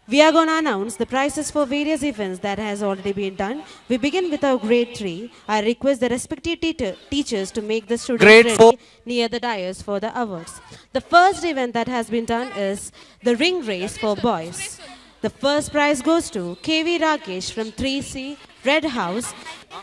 We are going to announce the prizes for various events that has already been done. We begin with our grade 3. I request the respective teachers to make the students Grade ready 4. near the dais for the awards. The first event that has been done is the ring race for boys. The first prize goes to KV Rakesh from 3C, Red House,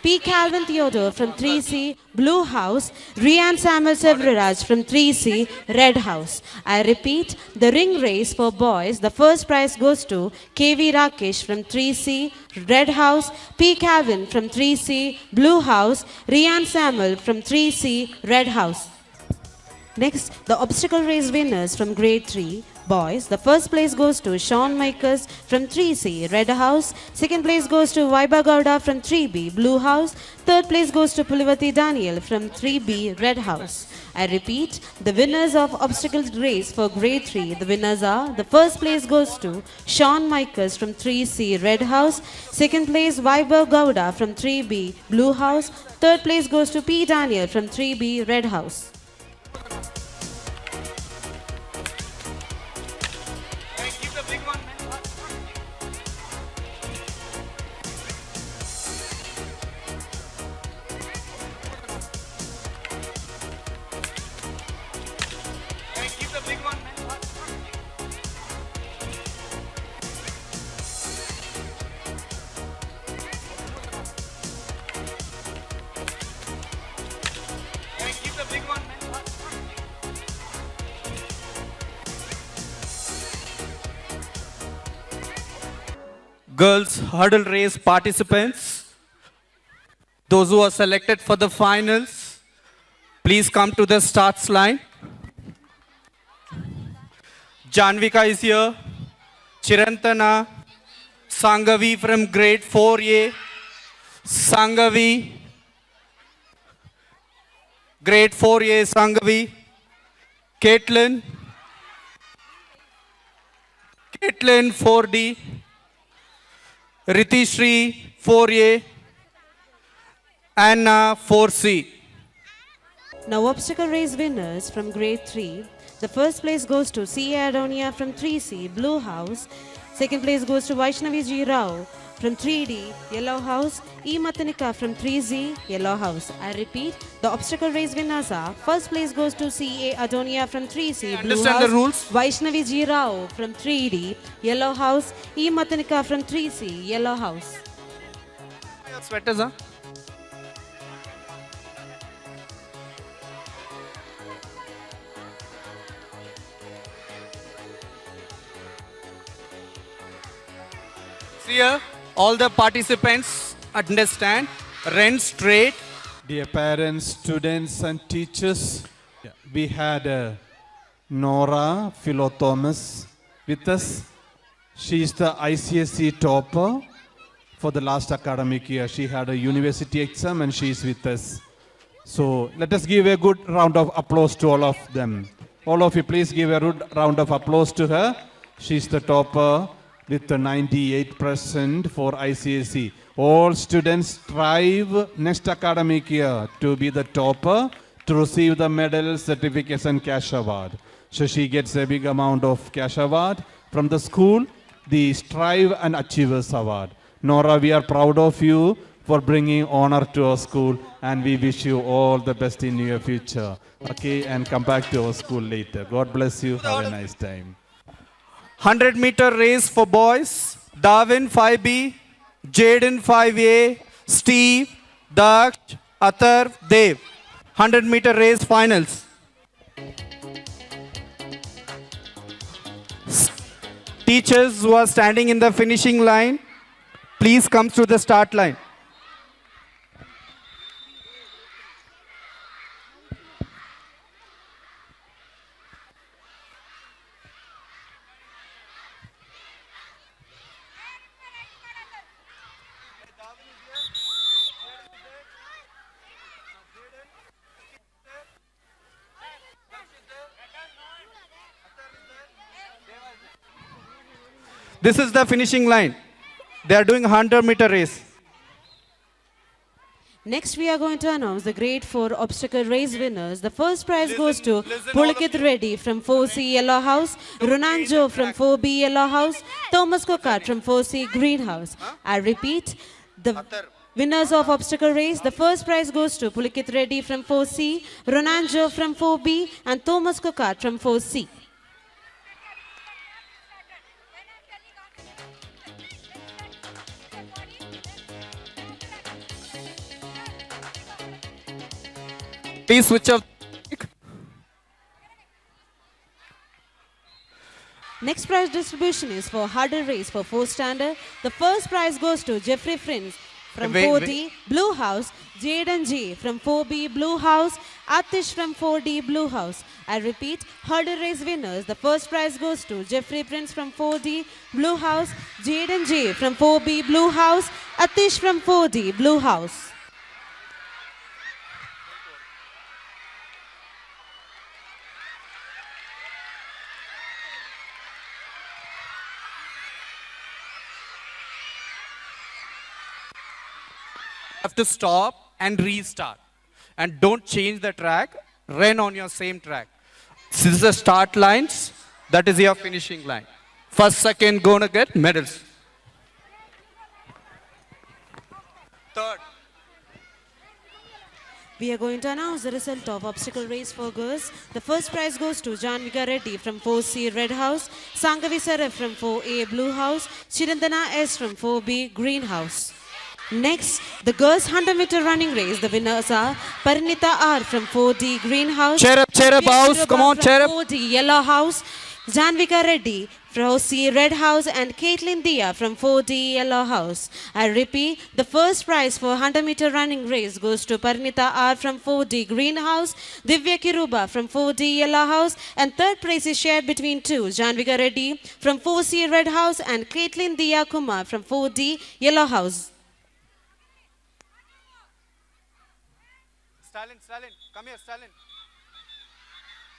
P. Calvin Theodore from 3C, Blue House, Rian Samuel Severaraj from 3C, Red House. I repeat, the ring race for boys, the first prize goes to KV Rakesh from 3C, Red House, P. Calvin from 3C, Blue House, Rian Samuel from 3C, Red House. Next, the obstacle race winners from grade 3, boys. The first place goes to Sean Makers from 3C, Red House. Second place goes to Vaiba Gowda from 3B, Blue House. Third place goes to Pulivati Daniel from 3B, Red House. I repeat, the winners of obstacle race for grade 3, the winners are, the first place goes to Sean Makers from 3C, Red House. Second place, Vaiba Gowda from 3B, Blue House. Third place goes to P. Daniel from 3B, Red House. Girls hurdle race participants, those who are selected for the finals, please come to the starts line. Janvika is here, Chirantana, Sangavi from grade 4A, Sangavi, grade 4A Sangavi, Caitlin 4D, Ritishri 4A, Anna 4C. Now obstacle race winners from grade 3. The first place goes to C.A. Adonia from 3C, Blue House. Second place goes to Vaishnavi G. Rao from 3D, Yellow House. E. Matanika from 3Z, Yellow House. I repeat, the obstacle race winners are, first place goes to C.A. Adonia from 3C, Blue Understand House. the rules? Vaishnavi G. Rao from 3D, Yellow House. E. Matanika from 3C, Yellow House. Your sweaters, huh? See here, all the participants understand, run straight. Dear parents, students and teachers, we had Nora Philo Thomas with us. She is the ICSE topper for the last academic year. She had a university exam and she is with us. So let us give a good round of applause to all of them. All of you please give a good round of applause to her. She is the topper with the 98% for ICSE. All students strive next academic year to be the topper, to receive the medals, certificates and cash award. So she gets a big amount of cash award from the school, the Strive and Achievers Award. Nora, we are proud of you for bringing honor to our school and we wish you all the best in your future. Okay, and come back to our school later. God bless you. Have a nice time. 100-meter race for boys, Darwin 5B, Jaden 5A, Steve, Daksh, Atar, Dev. 100-meter race finals. Teachers who are standing in the finishing line, please come to the start line. This is the finishing line. They are doing 100-meter race. Next, we are going to announce the grade 4 obstacle race winners. The first prize goes to Pulakit Reddy from 4C Yellow House, Runanjo from 4B Yellow House, Thomas Kokat from 4C Greenhouse. I repeat, the winners of obstacle race, the first prize goes to Pulakit Reddy from 4C, Runanjo from 4B, and Thomas Kokat from 4C. Please switch off. Next prize distribution is for hurdle race for 4th standard. The first prize goes to Jeffrey Prince from Wait, 4D Blue House, Jaden J from 4B Blue House, Atish from 4D Blue House. I repeat, hurdle race winners. The first prize goes to Jeffrey Prince from 4D Blue House, Jaden J from 4B Blue House, Atish from 4D Blue House. Have to stop and restart. And don't change the track. Run on your same track. This is the start lines. That is your finishing line. First, second, gonna get medals. Third. We are going to announce the result of obstacle race for girls. The first prize goes to Janvika Reddy from 4C Red House, Sangavi Saraf from 4A Blue House, Chirandana S from 4B Green House. Next, the girls 100-meter running race. The winners are Parinita R from 4D Green House, Cheer up, house. Come on, from cheer up. 4D Yellow House, Janvika Reddy from C Red House, and Caitlin Dia from 4D Yellow House. I repeat, the first prize for 100-meter running race goes to Parinita R from 4D Green House, Divya Kiruba from 4D Yellow House, and third prize is shared between two, Janvika Reddy from 4C Red House and Caitlin Dia Kumar from 4D Yellow House. Stalin, come here, Stalin.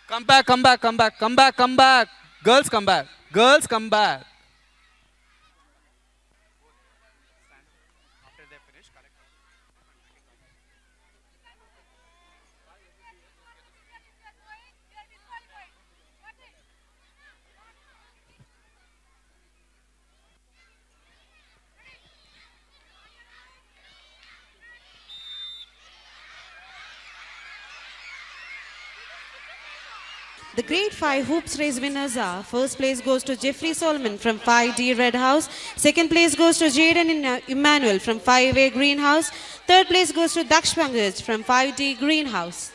Come back. Girls, come back. The grade 5 hoops race winners are: first place goes to Jeffrey Solomon from 5D Red House, second place goes to Jaden Emmanuel from 5A Green House, third place goes to Daksh Pankaj from 5D Green House.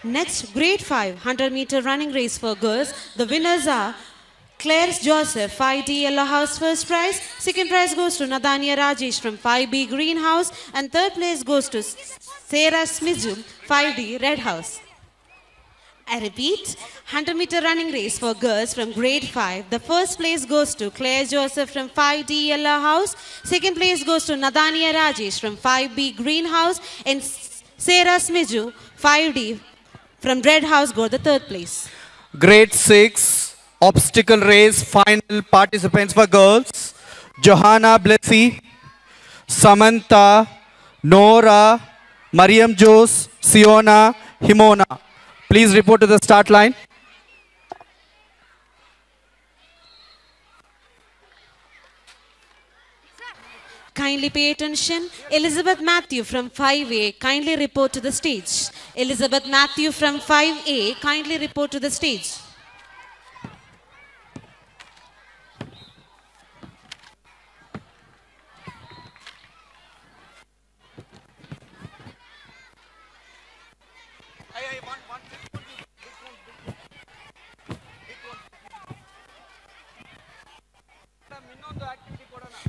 Next, grade 5 100-meter running race for girls. The winners are Claire Joseph, 5D Yellow House, first prize. Second prize goes to Nadania Rajesh from 5B Green House. And third place goes to Sarah Smiju, 5D Red House. I repeat, 100-meter running race for girls from grade 5. The first place goes to Claire Joseph from 5D Yellow House. Second place goes to Nadania Rajesh from 5B Green House. And Sarah Smiju, 5D from Red House, got the third place. Grade 6 obstacle race final participants for girls: Johanna Blessy, Samantha, Nora, Mariam Jose, Siona, Himona. Please report to the start line. Kindly pay attention. Elizabeth Matthew from 5A, kindly report to the stage. Elizabeth Matthew from 5A, kindly report to the stage.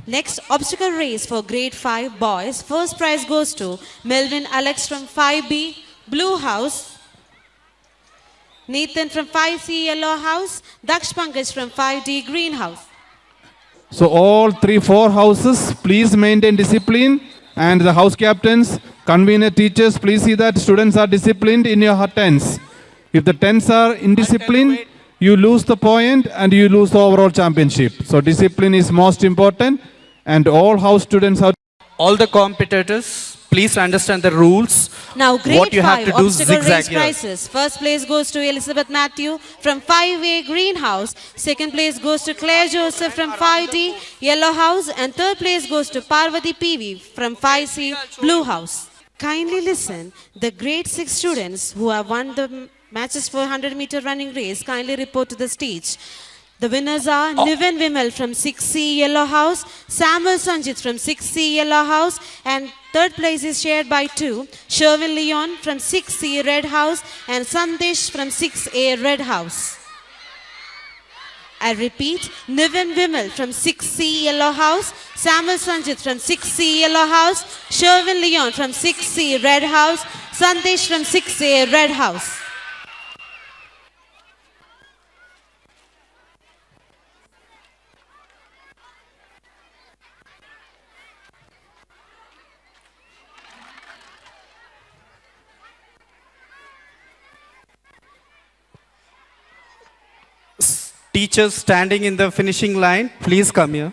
Next, obstacle race for grade 5 boys. First prize goes to Melvin Alex from 5B, Blue House. Nathan from 5C, Yellow House. Daksh Pankaj from 5D, Green House. So all 3-4 houses, please maintain discipline. And the house captains, convener teachers, please see that students are disciplined in your tents. If the tents are indisciplined, you lose the point and you lose the overall championship. So discipline is most important. And all house students are... All the competitors, please understand the rules. Now, grade What you 5 have to do obstacle zigzag race here. prizes. First place goes to Elizabeth Matthew from 5A, Green House. Second place goes to Claire Joseph from 5D, Yellow House. And third place goes to Parvati PV from 5C, Blue House. Kindly listen. The grade 6 students who have won the matches for 100-meter running race kindly report to the stage. The winners are Niven Vimal from 6C Yellow House, Samuel Sanjit from 6C Yellow House, and third place is shared by two, Sherwin Leon from 6C Red House and Sandesh from 6A Red House. I repeat, Niven Vimal from 6C Yellow House, Samuel Sanjit from 6C Yellow House, Sherwin Leon from 6C Red House, Sandesh from 6A Red House. Teachers standing in the finishing line, please come here.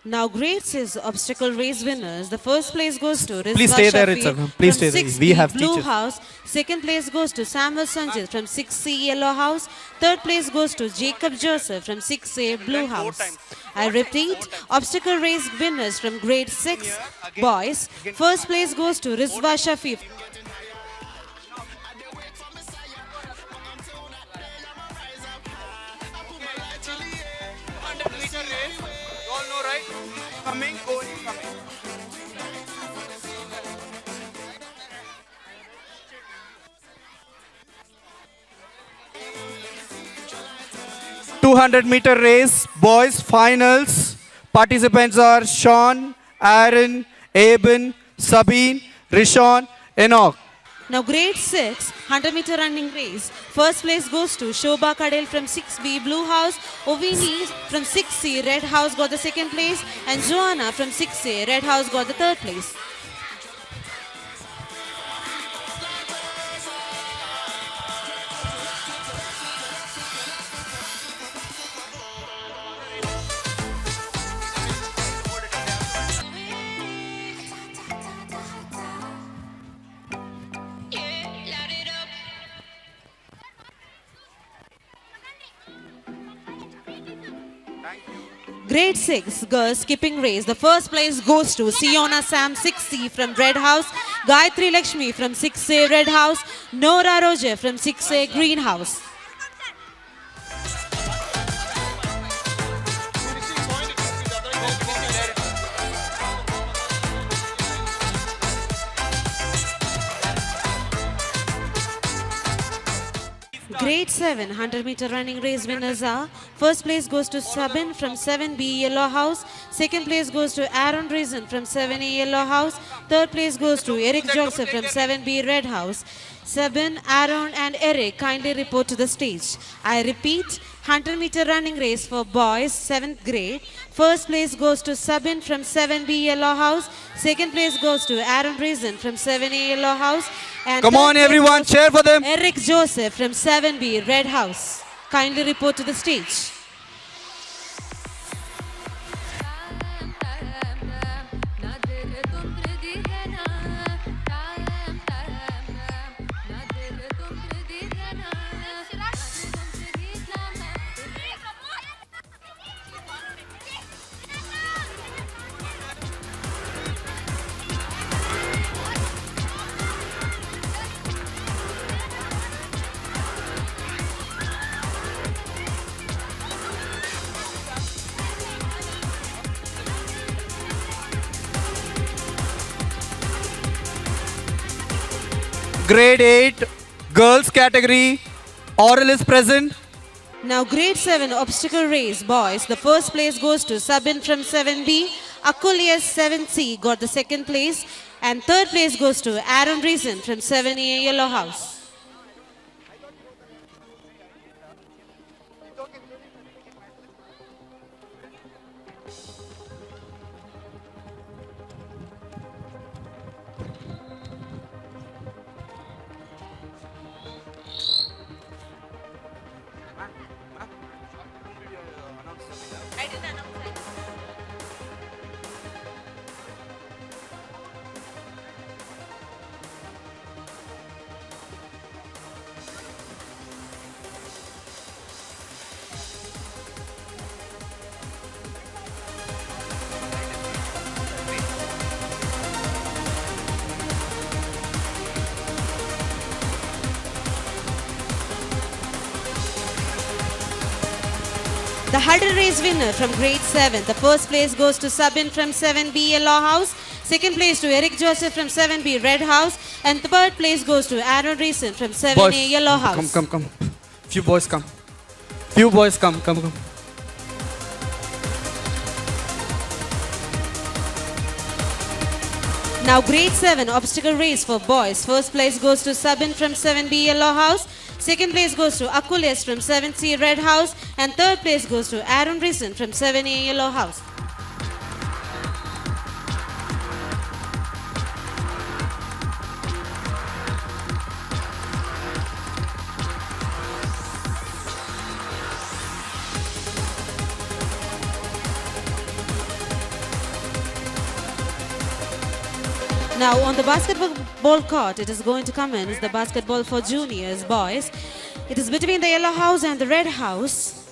Now, grade 6 obstacle race winners. The first place goes to Rizwa Please stay there, Shafi Rizwa. Please from stay there. 6B We have Blue teachers. House. Second place goes to Samuel Sanjit from 6C Yellow House. Third place goes to Jacob Joseph from 6A Blue House. I repeat, obstacle race winners from grade 6 boys. First place goes to Rizwa Shafi. Coming, going, coming. (200-meter race, boys finals. Participants are Sean, Aaron, Aben, Sabine, Rishon, Enoch. Now, grade 6 100-meter running race. First place goes to Shobha Kadel from 6B Blue House. Ovini from 6C Red House got the second place. And Joanna from 6A Red House got the third place. Grade 6 girls skipping race. The first place goes to Siona Sam 6C from Red House, Gayatri Lakshmi from 6A Red House, Nora Roger from 6A Green House. Grade 7 100-meter running race winners are: first place goes to Sabin from 7B Yellow House, second place goes to Aaron Reason from 7A Yellow House, third place goes to Eric Joseph from 7B Red House. Sabin, Aaron and Eric kindly report to the stage. I repeat, 100-meter running race for boys 7th grade. First place goes to Sabin from 7B Yellow House, second place goes to Aaron Reason from 7A Yellow House, and Come third on, place everyone, goes to cheer for them. Eric Joseph from 7B Red House. Kindly report to the stage. Grade 8, girls category. Oral is present. Now grade 7 obstacle race boys. The first place goes to Sabin from 7B. Akulias 7C got the second place. And third place goes to Aaron Reason from 7A Yellow House. The hurdle race winner from grade 7. The first place goes to Sabin from 7B Yellow House. Second place to Eric Joseph from 7B Red House. And third place goes to Aaron Reason from 7A Boys, Yellow House. Come. Few boys come. Few boys come. Now grade 7 obstacle race for boys. First place goes to Sabin from 7B Yellow House. Second place goes to Akules from 7C Red House. And third place goes to Aaron Reason from 7A Yellow House. Now on the basketball court, it is going to commence the basketball for juniors, boys. It is between the Yellow House and the Red House.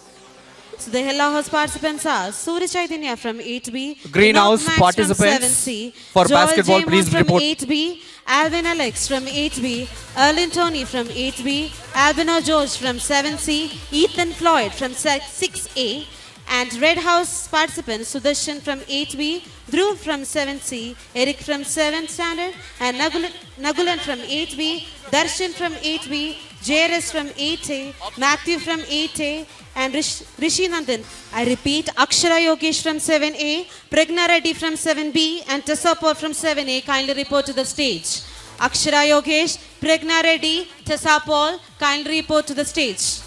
So the Yellow House participants are Surya Chaitanya from 8B, Green Enoch House Max participants from 7C, for Joel basketball, Jaymon please from report. 8B, Alvin Alex from 8B, Erlin Tony from 8B, Albino George from 7C, Ethan Floyd from 6A, and Red House participants Sudarshan from 8B, Dhruv from 7C, Eric from 7th standard, and Nagulan from 8B, Darshan from 8B, JRS from 8A, Matthew from 8A, and Rishi Nandan. I repeat, Akshara Yogesh from 7A, Pragna Reddy from 7B, and Tessa Paul from 7A kindly report to the stage. Akshara Yogesh, Pragna Reddy, Tessa Paul kindly report to the stage.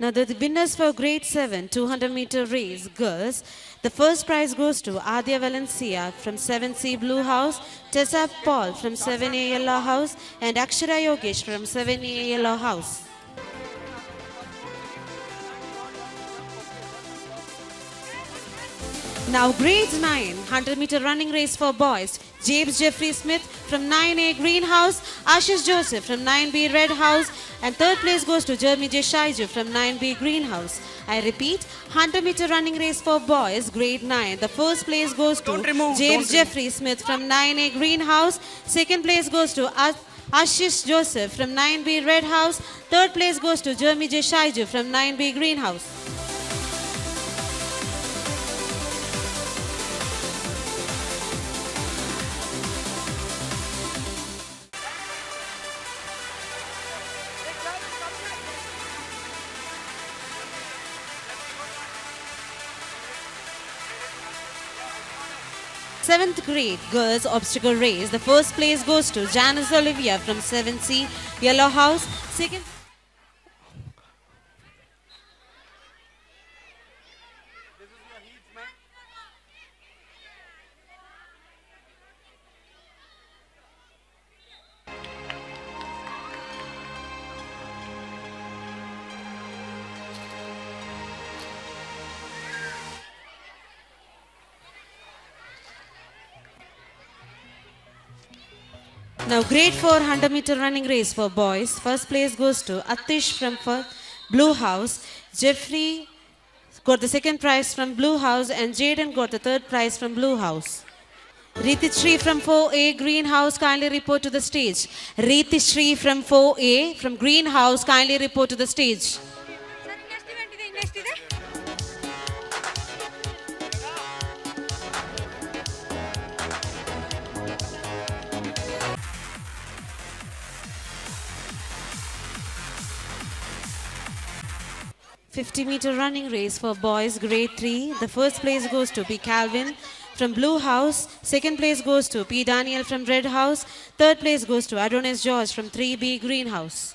Now the winners for grade 7 200-meter race girls, the first prize goes to Adia Valencia from 7C Blue House, Tessa Paul from 7A Yellow House, and Akshara Yogesh from 7A Yellow House. Now grade 9 100-meter running race for boys. James Jeffrey Smith from 9A Greenhouse, Ashish Joseph from 9B Red House, and third place goes to Jeremy J. Shaiju from 9B Greenhouse. I repeat, 100-meter running race for boys, grade 9. The first place goes to James Jeffrey Smith from 9A Greenhouse. Second place goes to Ashish Joseph from 9B Red House. Third place goes to Jeremy J. Shaiju from 9B Greenhouse. Seventh grade girls obstacle race. The first place goes to Janice Olivia from 7C Yellow House. Second. Now, grade 4 100-meter running race for boys. First place goes to Atish from Blue House. Jeffrey got the second prize from Blue House, and Jaden got the third prize from Blue House. Ritishri from 4A Greenhouse, kindly report to the stage. Ritishri from 4A from Greenhouse, kindly report to the stage. 50-meter running race for boys, grade 3. The first place goes to P. Calvin from Blue House. Second place goes to P. Daniel from Red House. Third place goes to Adonis George from 3B Greenhouse.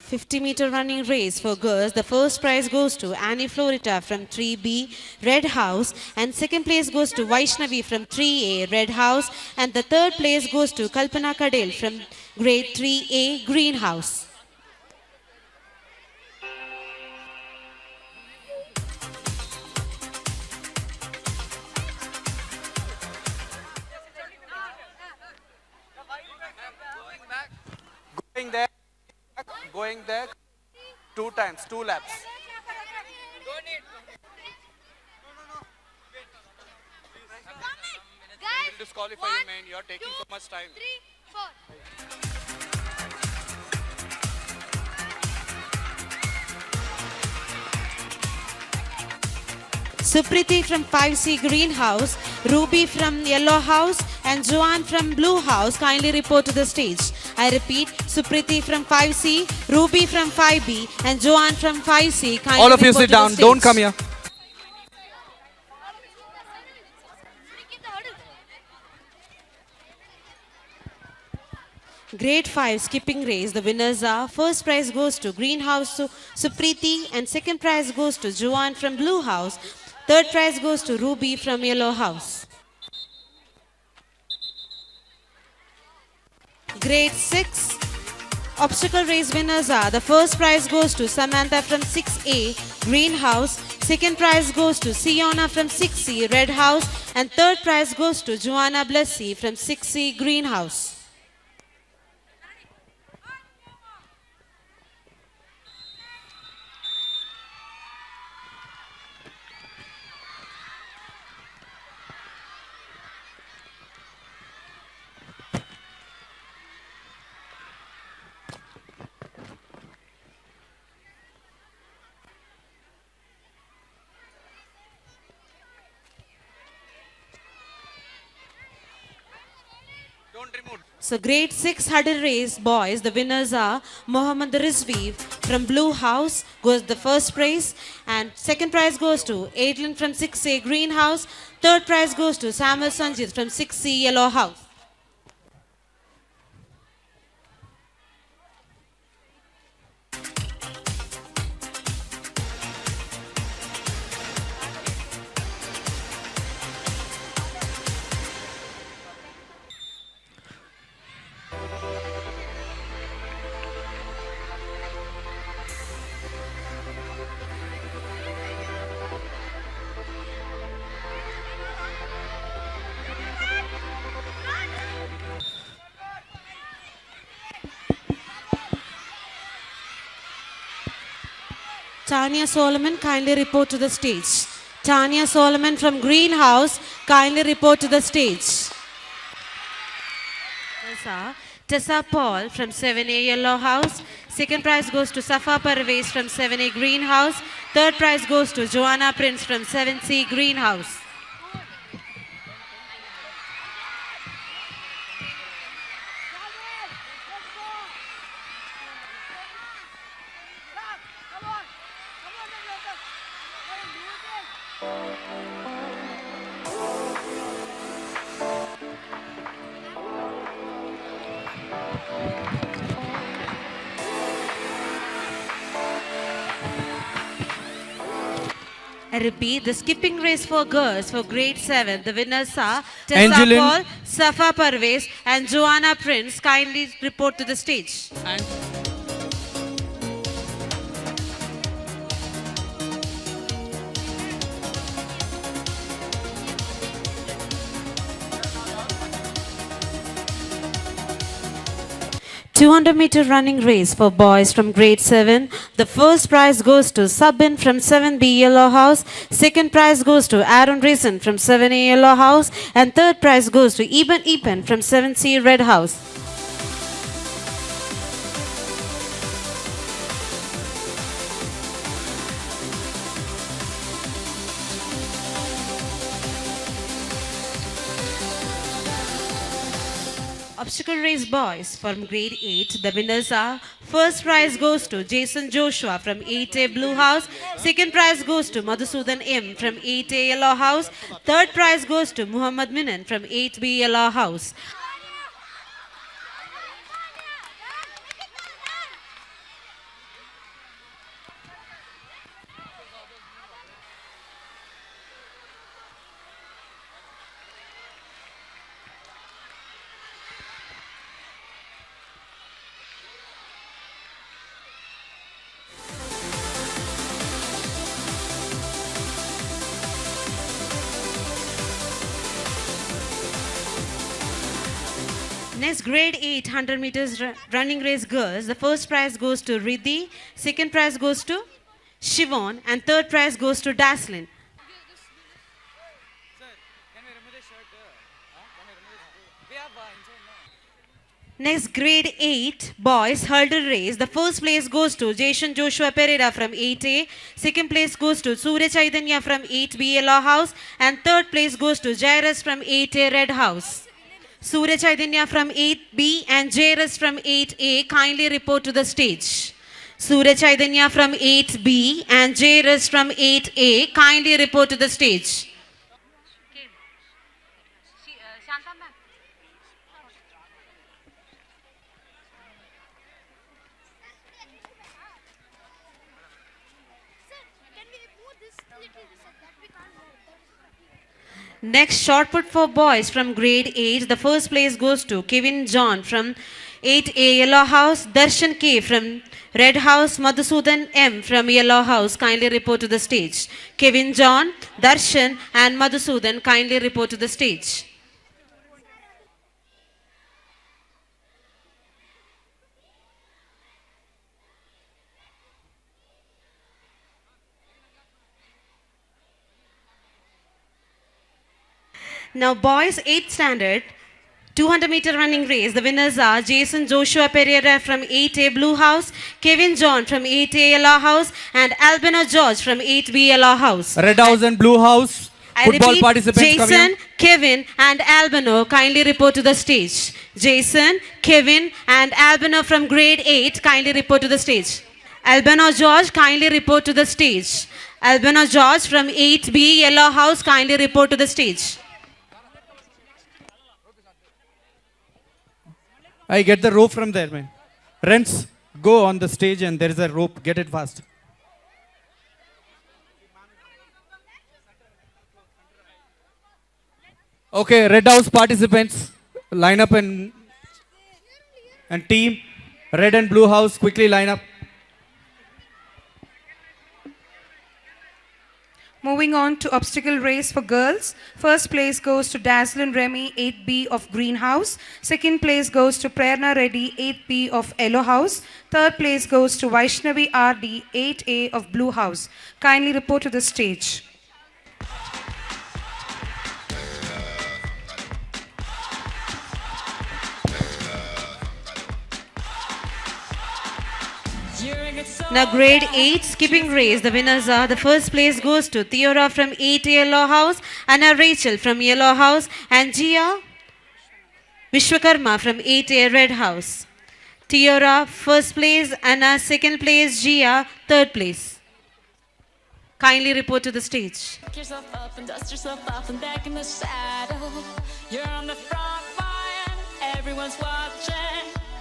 $50-meter running race for girls. The first prize goes to Annie Florita from 3B Red House, and second place goes to Vaishnavi from 3A Red House, and the third place goes to Kalpana Kadel from grade 3A Greenhouse. Going there 2 times, 2 laps. We'll disqualify you, man. You're taking so much time. 3, 4. Supriti from 5C Greenhouse, Ruby from Yellow House, and Joanne from Blue House kindly report to the stage. I repeat, Supriti from 5C, Ruby from 5B, and Joanne from 5C kindly All of you report sit to the down. stage. Don't come here. Grade 5 skipping race. The winners are: first prize goes to Greenhouse Supriti, and second prize goes to Joanne from Blue House. Third prize goes to Ruby from Yellow House. Grade 6 obstacle race winners are: the first prize goes to Samantha from 6A Greenhouse, second prize goes to Siona from 6C Red House, and third prize goes to Joanna Blessy from 6C Greenhouse. So grade 6 hurdle race boys, the winners are Mohammad Rizvi from Blue House, goes the first prize, and second prize goes to Adrian from 6A Greenhouse, third prize goes to Samuel Sanjit from 6C Yellow House. Tanya Solomon, kindly report to the stage. Tanya Solomon from Greenhouse, kindly report to the stage. Tessa Paul from 7A Yellow House. Second prize goes to Safa Parvez from 7A Greenhouse. Third prize goes to Joanna Prince from 7C Greenhouse. I repeat, the skipping race for girls for grade 7. The winners are Tessa Angeline. Paul, Safa Parvez, and Joanna Prince. Kindly report to the stage. 200-meter running race for boys from grade 7. The first prize goes to Sabin from 7B Yellow House. Second prize goes to Aaron Reason from 7A Yellow House. And third prize goes to Eben from 7C Red House. Obstacle race boys from grade 8. The winners are: first prize goes to Jason Joshua from 8A Blue House. Second prize goes to Madhusudan M from 8A Yellow House. Third prize goes to Muhammad Minan from 8B Yellow House. Next, grade 8 100 meters running race girls. The first prize goes to Riddhi, second prize goes to Shivon, and third prize goes to Daslin. Next, grade 8 boys hurdle race. The first place goes to Jason Joshua Pereira from 8A. Second place goes to Surya Chaitanya from 8B Yellow House. And third place goes to Jairus from 8A Red House. Surya Chaitanya from 8B and Jairus from 8A kindly report to the stage. Surya Chaitanya from 8B and Jairus from 8A kindly report to the stage. Next, shot put for boys from grade 8. The first place goes to Kevin John from 8A Yellow House, Darshan K from Red House, Madhusudan M from Yellow House kindly report to the stage. Kevin John, Darshan and Madhusudan kindly report to the stage. Now, boys 8th standard 200-meter running race. The winners are Jason Joshua Pereira from 8A Blue House, Kevin John from 8A Yellow House, and Albino George from 8B Yellow House. Red House and Blue House. I Football repeat, participants come Jason, here. Kevin, and Albino kindly report to the stage. Jason, Kevin, and Albino from grade 8 kindly report to the stage. Albino George kindly report to the stage. Albino George from 8B Yellow House kindly report to the stage. I get the rope from there, man. Rents, go on the stage and there is a rope. Get it fast. Okay, Red House participants, line up and team. Red and Blue House, quickly line up. Moving on to obstacle race for girls. First place goes to Daslin Remy, 8B of Green House. Second place goes to Prerna Reddy, 8B of Yellow House. Third place goes to Vaishnavi RD, 8A of Blue House. Kindly report to the stage. Now, grade 8 skipping race. The winners are: the first place goes to Theora from 8 Yellow House, Anna Rachel from Yellow House, and Gia Vishwakarma from 8A Red House. Theora first place, Anna second place, Gia third place. Kindly report to the stage. Pick yourself up and dust yourself off and back in the saddle. You're on the front line, everyone's watching.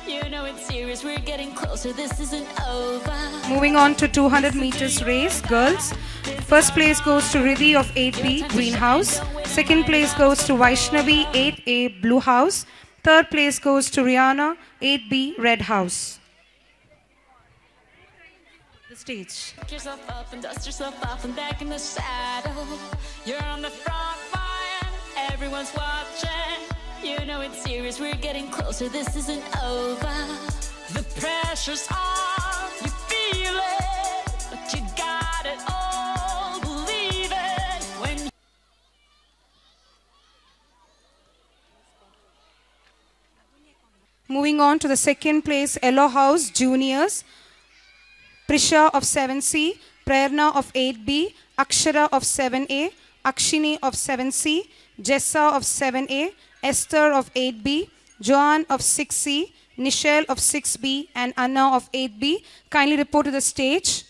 You know it's serious, we're getting closer, this isn't over. Moving on to 200 meters race, girls. First place goes to Riddhi of 8B Green House. Second place goes to Vaishnavi 8A Blue House. Third place goes to Rihanna 8B Red House. The stage. Pick yourself up and dust yourself off and back in the saddle. You're on the front line, everyone's watching. You know it's serious, we're getting closer, this isn't over. The pressure's on, you feel it, but you got it all, believe it. When Moving on to the second place, Yellow House Juniors. Prisha of 7C, Prerna of 8B, Akshara of 7A, Akshini of 7C, Jessa of 7A, Esther of 8B, Joanne of 6C, Nichelle of 6B, and Anna of 8B. Kindly report to the stage.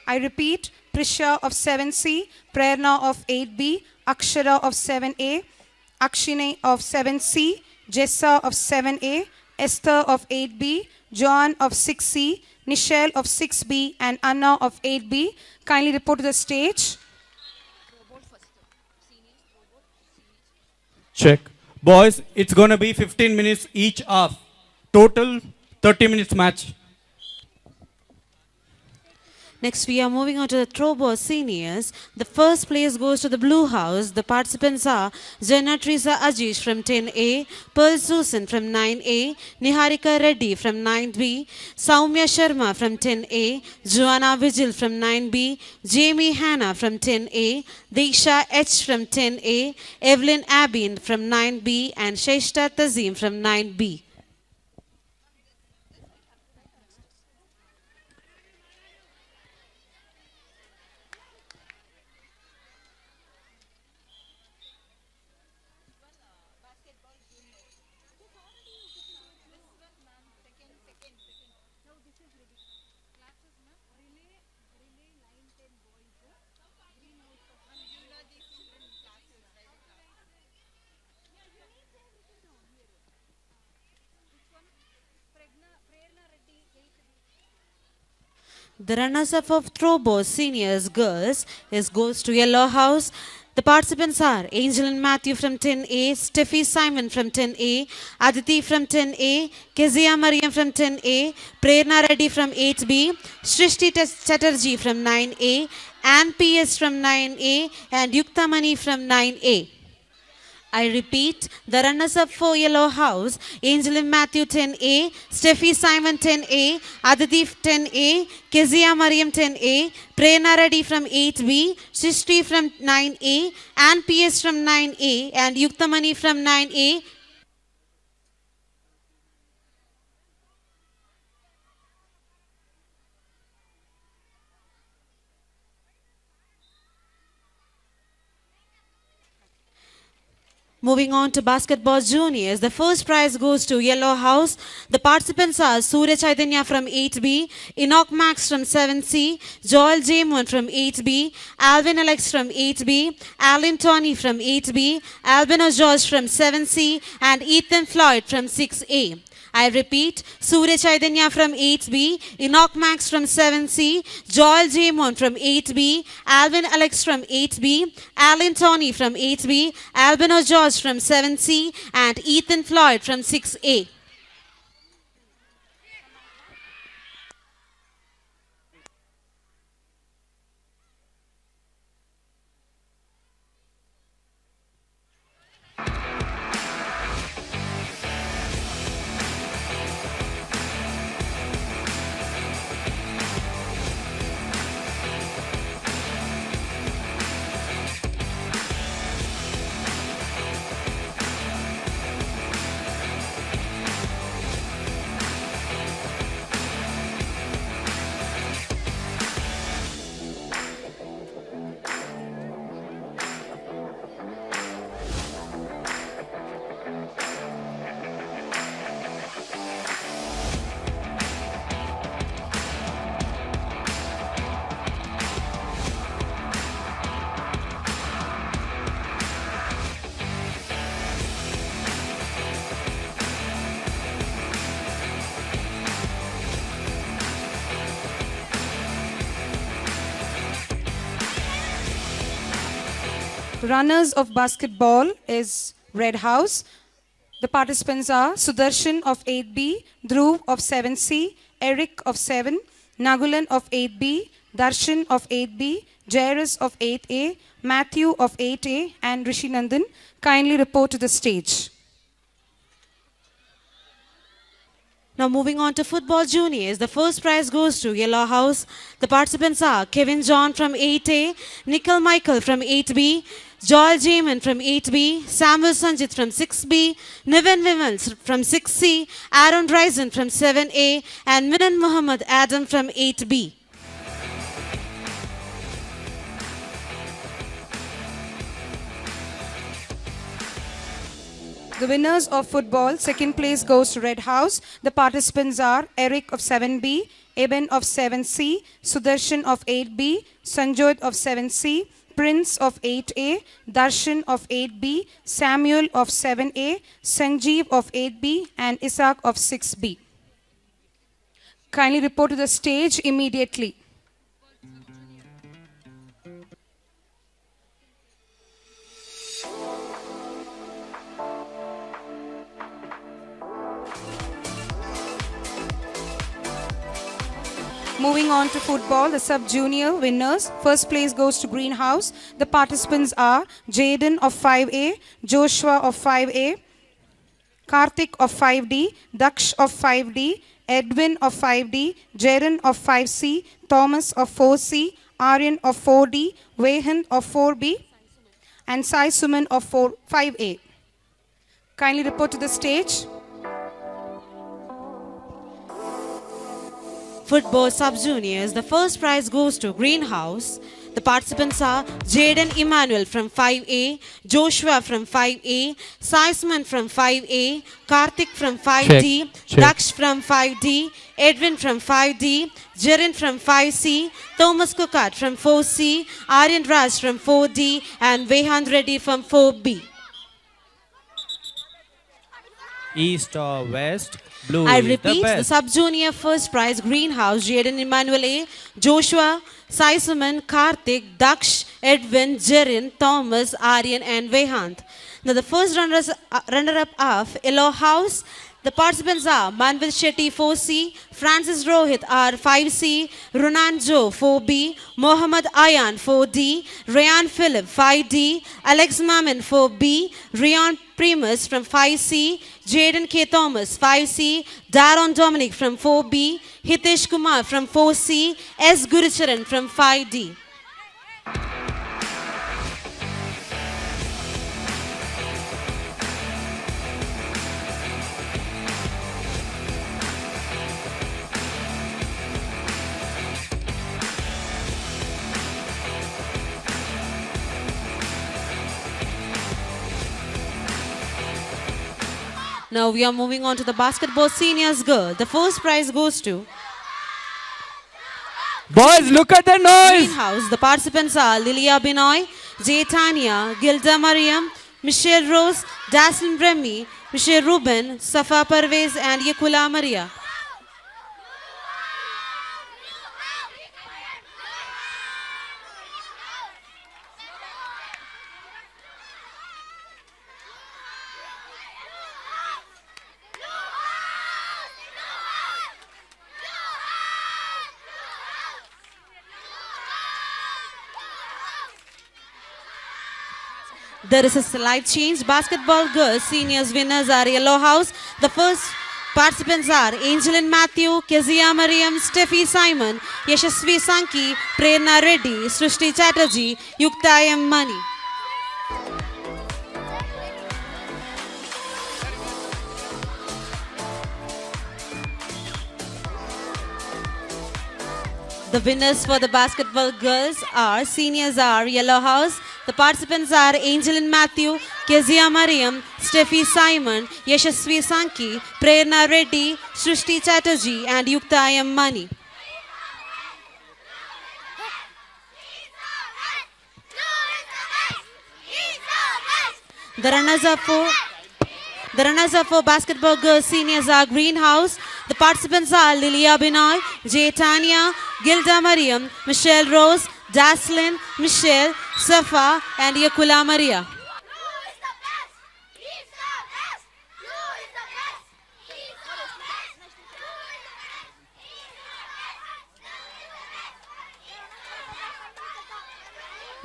I repeat, Prisha of 7C, Prerna of 8B, Akshara of 7A, Akshini of 7C, Jessa of 7A, Esther of 8B, Joan of 6C, Nichelle of 6B, and Anna of 8B. Kindly report to the stage. Check. Boys, it's going to be 15 minutes each half. Total 30 minutes match. Next, we are moving on to the throwball seniors. The first place goes to the Blue House. The participants are Jenna Teresa Ajish from 10A, Pearl Susan from 9A, Niharika Reddy from 9B, Soumya Sharma from 10A, Joanna Vigil from 9B, Jamie Hanna from 10A, Diksha H from 10A, Evelyn Abin from 9B, and Sheshta Tazim from 9B. The runners-up of throwball seniors girls goes to Yellow House. The participants are Angel and Matthew from 10A, Steffi Simon from 10A, Aditi from 10A, Kezia Mariam from 10A, Prerna Reddy from 8B, Shrishti Chatterjee from 9A, Ann PS from 9A, and Yukta Mani from 9A. I repeat, the runners-up for Yellow House, Angel and Matthew 10A, Steffi Simon 10A, Aditi 10A, Kezia Mariam 10A, Prerna Reddy from 8B, Shrishti from 9A, Ann PS from 9A, and Yukta Mani from 9A. Moving on to basketball juniors, the first prize goes to Yellow House. The participants are Surya Chaitanya from 8B, Enoch Max from 7C, Joel Jamon from 8B, Alvin Alex from 8B, Alan Tony from 8B, Albino George from 7C, and Ethan Floyd from 6A. I repeat, Surya Chaitanya from 8B, Enoch Max from 7C, Joel Jamon from 8B, Alvin Alex from 8B, Alan Tony from 8B, Albino George from 7C, and Ethan Floyd from 6A. Runners of basketball is Red House. The participants are Sudarshan of 8B, Dhruv of 7C, Eric of 7, Nagulan of 8B, Darshan of 8B, Jairus of 8A, Matthew of 8A, and Rishi Nandan kindly report to the stage. Now moving on to football juniors, the first prize goes to Yellow House. The participants are Kevin John from 8A, Nikhil Michael from 8B, Joel Jamin from 8B, Samuel Sanjit from 6B, Niven Vimans from 6C, Aaron Ryzen from 7A, and Minan Muhammad Adam from 8B. The winners of football, second place goes to Red House. The participants are Eric of 7B, Eben of 7C, Sudarshan of 8B, Sanjoy of 7C, Prince of 8A, Darshan of 8B, Samuel of 7A, Sanjeev of 8B, and Isaac of 6B. Kindly report to the stage immediately. Moving on to football, the sub-junior winners. First place goes to Greenhouse. The participants are Jaden of 5A, Joshua of 5A, Karthik of 5D, Daksh of 5D, Edwin of 5D, Jaren of 5C, Thomas of 4C, Aryan of 4D, Vahan of 4B, and Sai Suman of 5A. Kindly report to the stage. Football sub-juniors, the first prize goes to Greenhouse. The participants are Jaden Emmanuel from 5A, Joshua from 5A, Saisman from 5A, Karthik from 5D, Check. Daksh from 5D, Edwin from 5D, Jaren from 5C, Thomas Kukat from 4C, Aryan Raj from 4D, and Vehan Reddy from 4B. East or west, blue I is the repeat, the best. sub-junior first prize, Greenhouse, Jaden Emmanuel A, Joshua, Sai Suman, Karthik, Daksh, Edwin, Jaren, Thomas, Aryan, and Vehant. Now the first runner-up of Yellow House, the participants are Manvil Shetty 4C, Francis Rohit R 5C, Runan Joe 4B, Mohammad Ayan 4D, Rayan Philip 5D, Alex Mamin 4B, Rian Primus from 5C, Jaden K. Thomas 5C, Daron Dominic from 4B, Hitesh Kumar from 4C, S. Gurucharan from 5D. Now we are moving on to the basketball seniors girl. The first prize goes to Boys, look at the noise. Greenhouse. The participants are Lilia Binoy, Jay Tanya, Gilda Mariam, Michelle Rose, Daslin Remy, Michelle Ruben, Safa Parvez, and Yakula Maria. There is a slight change. Basketball girls seniors winners are Yellow House. The first participants are Angelin Matthew, Kezia Mariam, Steffi Simon, Yashasvi Sanki, Prerna Reddy, Srishti Chatterjee, Yukta M. Mani. The winners for the basketball girls are seniors are Yellow House. The participants are Angelin Matthew, Kezia Mariam, Steffi Simon, Yashasvi Sanki, Prerna Reddy, Srishti Chatterjee, and Yukta M. Mani. The runners-up for basketball girls seniors are Greenhouse. The participants are Lilia Binoy, Jay Tanya, Gilda Mariam, Michelle Rose, Daslin, Michelle, Safa, and Yakula Maria.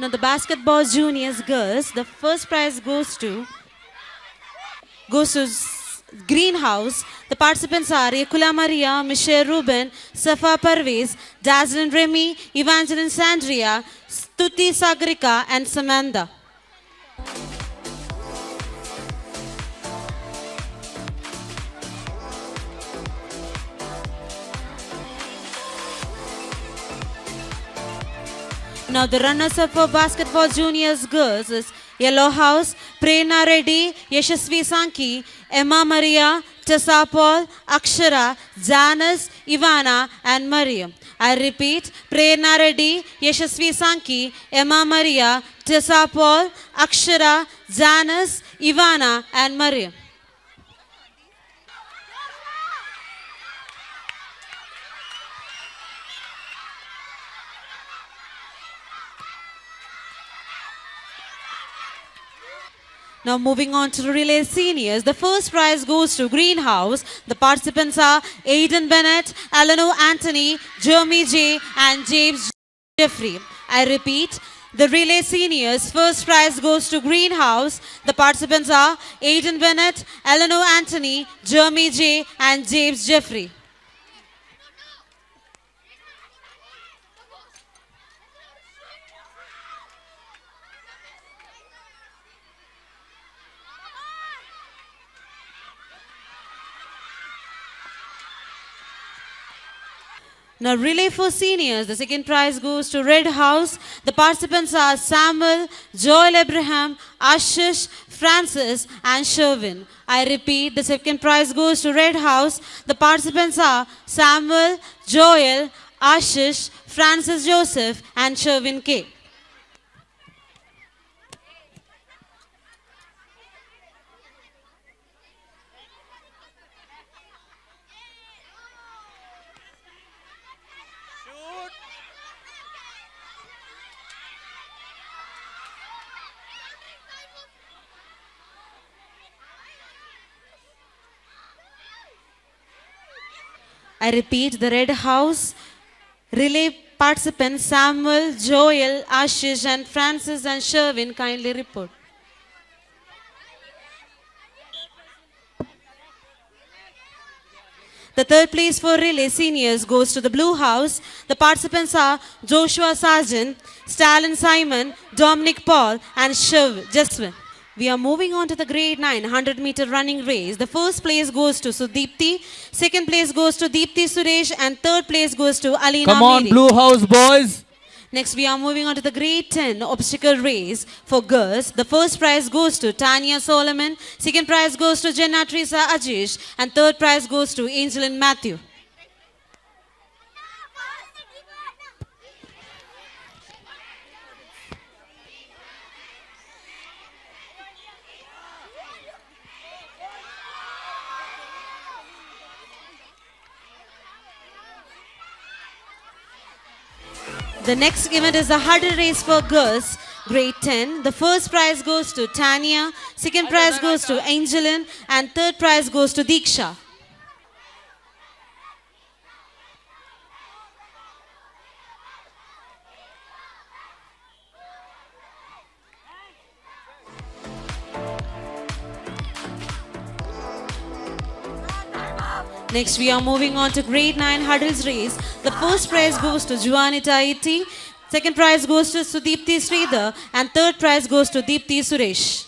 Now the basketball juniors girls, the first prize goes to Greenhouse. The participants are Yakula Maria, Michelle Ruben, Safa Parvez, Dazzlin Remy, Evangeline Sandria, Stuti Sagrika, and Samantha. Now the runners-up for basketball juniors girls is Yellow House, Prerna Reddy, Yashasvi Sankey, Emma Maria, Tessa Paul, Akshara, Janice, Ivana and Mariam. I repeat, Prerna Reddy, Yashasvi Sankey, Emma Maria, Tessa Paul, Akshara, Janice, Ivana and Mariam. Now moving on to the relay seniors, the first prize goes to Greenhouse. The participants are Aiden Bennett, Alano Anthony, Jeremy J and James Jeffrey. I repeat, the relay seniors first prize goes to Greenhouse. The participants are Aiden Bennett, Alano Anthony, Jeremy J and James Jeffrey. Now relay for seniors, the second prize goes to Red House. The participants are Samuel, Joel Abraham, Ashish, Francis and Sherwin. I repeat, the second prize goes to Red House. The participants are Samuel, Joel, Ashish, Francis Joseph and Sherwin K. I repeat, the Red House relay participants Samuel, Joel, Ashish and Francis and Sherwin kindly report. The third place for relay seniors goes to the Blue House. The participants are Joshua Sargent, Stalin Simon, Dominic Paul and Jeswin. We are moving on to the grade 9 100-meter running race. The first place goes to Sudipti, second place goes to Deepthi Suresh and third place goes to Alina Come on, Miri. Blue House boys. Next, we are moving on to the grade 10 obstacle race for girls. The first prize goes to Tanya Solomon, second prize goes to Jenna Teresa Ajish and third prize goes to Angelin Matthew. The next event is the hurdle race for girls, grade 10. The first prize goes to Tanya, second prize goes to Angelin, and third prize goes to Diksha. Next, we are moving on to grade 9 hurdles race. The first prize goes to Juanita Iti, second prize goes to Sudipti Sridhar, and third prize goes to Deepthi Suresh.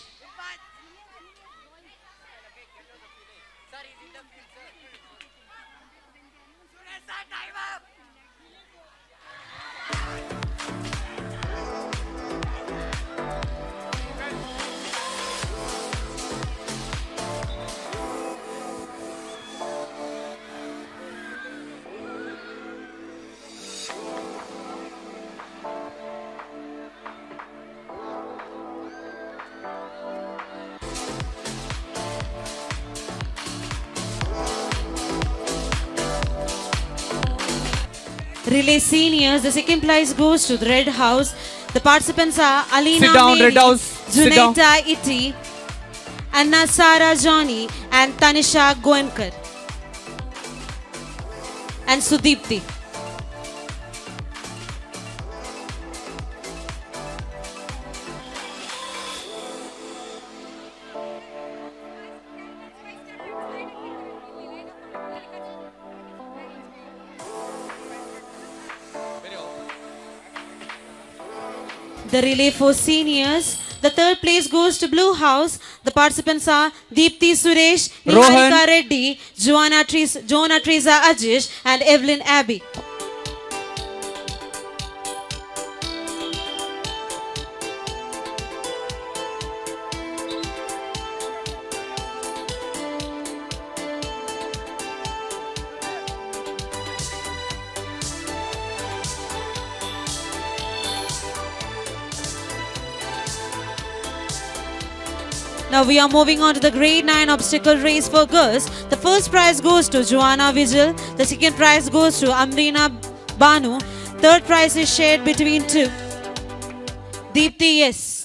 Relay seniors, the second prize goes to the Red House. The participants are Alina Sit down, Mary, Red House. Sit down. Junaita Iti, Anna Sara Johnny and Tanisha Goenkar and Sudipti. The relay for seniors. The third place goes to Blue House. The participants are Deepthi Suresh, Rohan. Niharika Reddy, Joanna Teresa Ajish, and Evelyn Abbey. Now we are moving on to the grade 9 obstacle race for girls. The first prize goes to Joanna Vigil. The second prize goes to Amrina Banu. Third prize is shared between two. Deepthi, yes.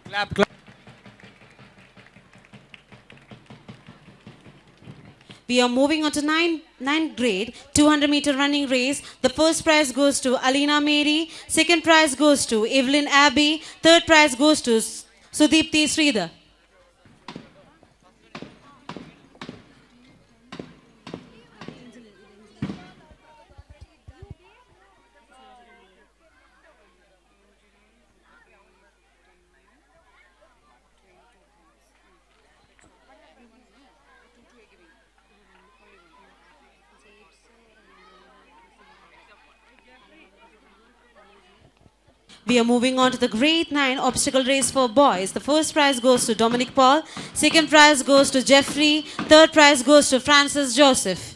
Clap, clap. We are moving on to 9th grade 200-meter running race. The first prize goes to Alina Mary. Second prize goes to Evelyn Abbey. Third prize goes to Sudeepti Sridhar. We are moving on to the grade 9 obstacle race for boys. The first prize goes to Dominic Paul. Second prize goes to Jeffrey. Third prize goes to Francis Joseph.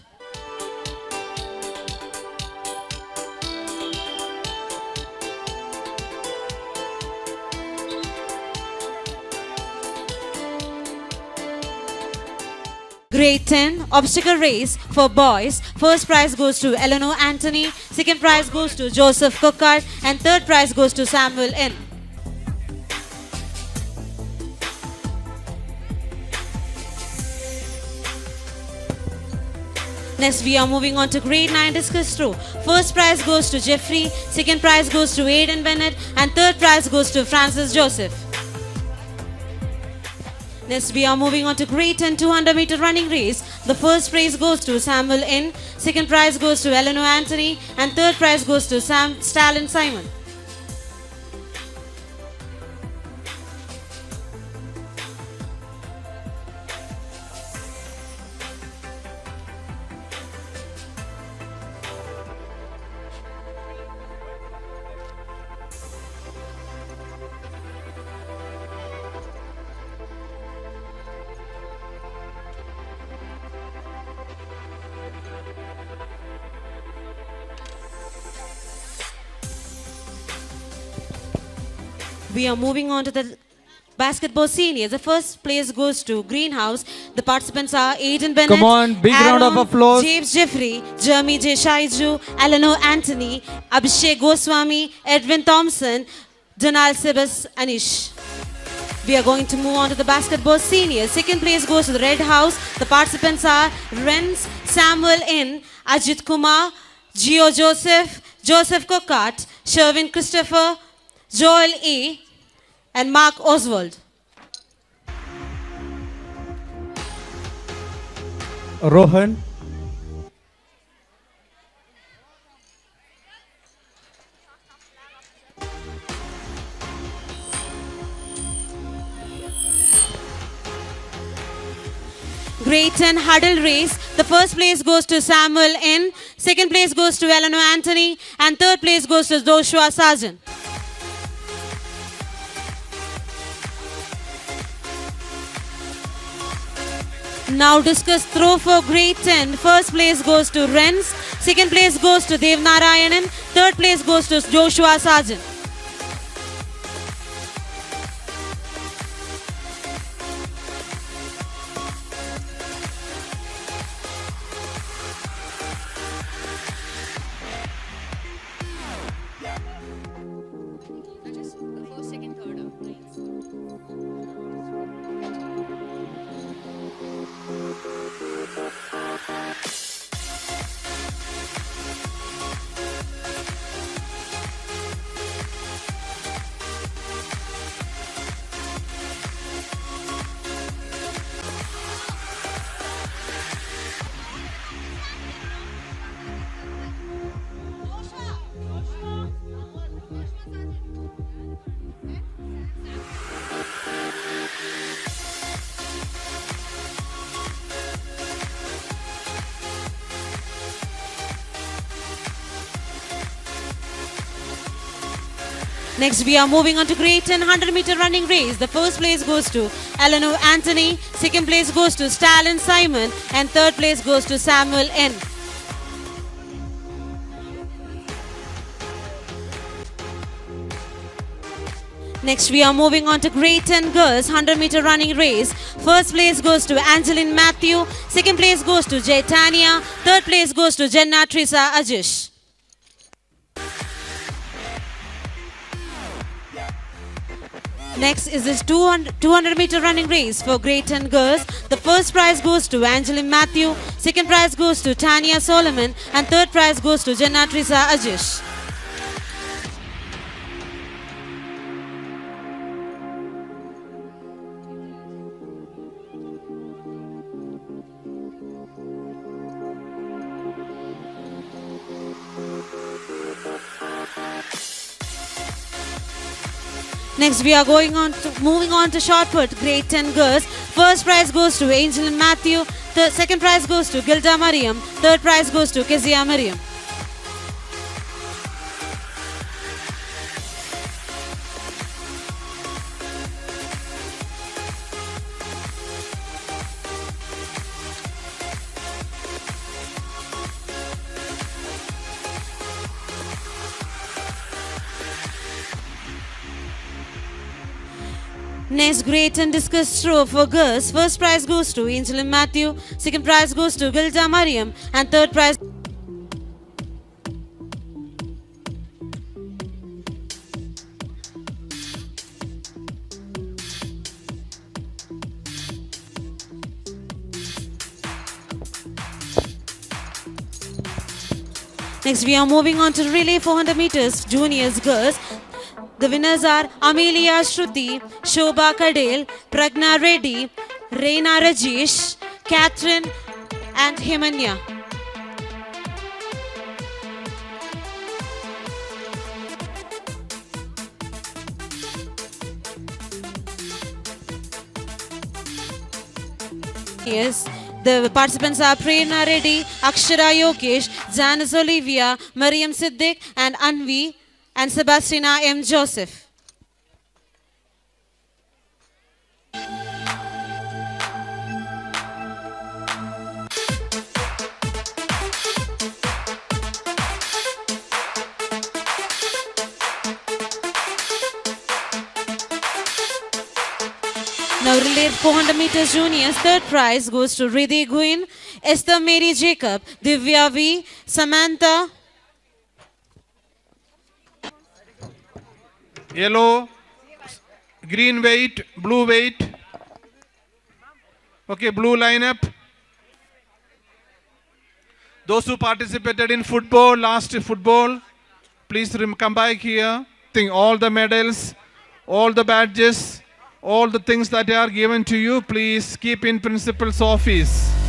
Grade 10 obstacle race for boys. First prize goes to Eleanor Anthony. Second prize goes to Joseph Cookart. And third prize goes to Samuel N. Next, we are moving on to grade 9 discus throw. First prize goes to Jeffrey. Second prize goes to Aiden Bennett. And third prize goes to Francis Joseph. Next, we are moving on to grade 10 200-meter running race. The first prize goes to Samuel N. Second prize goes to Eleanor Anthony. And third prize goes to Stalin Simon. We are moving on to the basketball seniors. The first place goes to Greenhouse. The participants are Aiden Bennett, Come on, big round of applause. James Jeffrey, Jeremy J. Shaiju, Eleanor Anthony, Abhishek Goswami, Edwin Thompson, Donald Sibas Anish. We are going to move on to the basketball seniors. Second place goes to the Red House. The participants are Renz, Samuel N, Ajit Kumar, Gio Joseph, Joseph Kokart, Sherwin Christopher, Joel E. and Mark Oswald. Rohan. Grade 10 huddle race. The first place goes to Samuel N. Second place goes to Eleanor Anthony. And third place goes to Joshua Sargent. Now discuss throw for grade 10. First place goes to Renz. Second place goes to Dev Narayanan. Third place goes to Joshua Sargent. Next, we are moving on to great 100-meter running race. The first place goes to Eleanor Anthony, second place goes to Stalin Simon, and third place goes to Samuel N. Next, we are moving on to grade 10 girls 100-meter running race. First place goes to Angeline Matthew, second place goes to Jaitanya, third place goes to Jenna Trisa Ajish. Next is this 200-meter running race for grade 10 girls. The first prize goes to Angeline Matthew, second prize goes to Tanya Solomon, and third prize goes to Jenna Trisa Ajish. Next, we are moving on to shot put, grade 10 girls. First prize goes to Angeline Matthew. The second prize goes to Gilda Mariam. Third prize goes to Kezia Mariam. Next, grade 10 discus throw for girls. First prize goes to Angeline Matthew, second prize goes to Gilda Mariam, and third prize. Next, we are moving on to relay 400 meters juniors girls. The winners are Amelia Shruti, Shobha Kadel, Pragna Reddy, Reina Rajesh, Catherine, and Himanya. Yes, the participants are Prerna Reddy, Akshara Yogesh, Janice Olivia, Mariam Siddiq, and Anvi, and Sebastiana M. Joseph. Now relay 400 meters juniors. Third prize goes to Riddhi Guin, Esther Mary Jacob, Divya V, Samantha. Yellow, green weight, blue weight. Okay, blue lineup. Those who participated in football, last football, please come back here. Think all the medals, all the badges, all the things that are given to you, please keep in principal's office.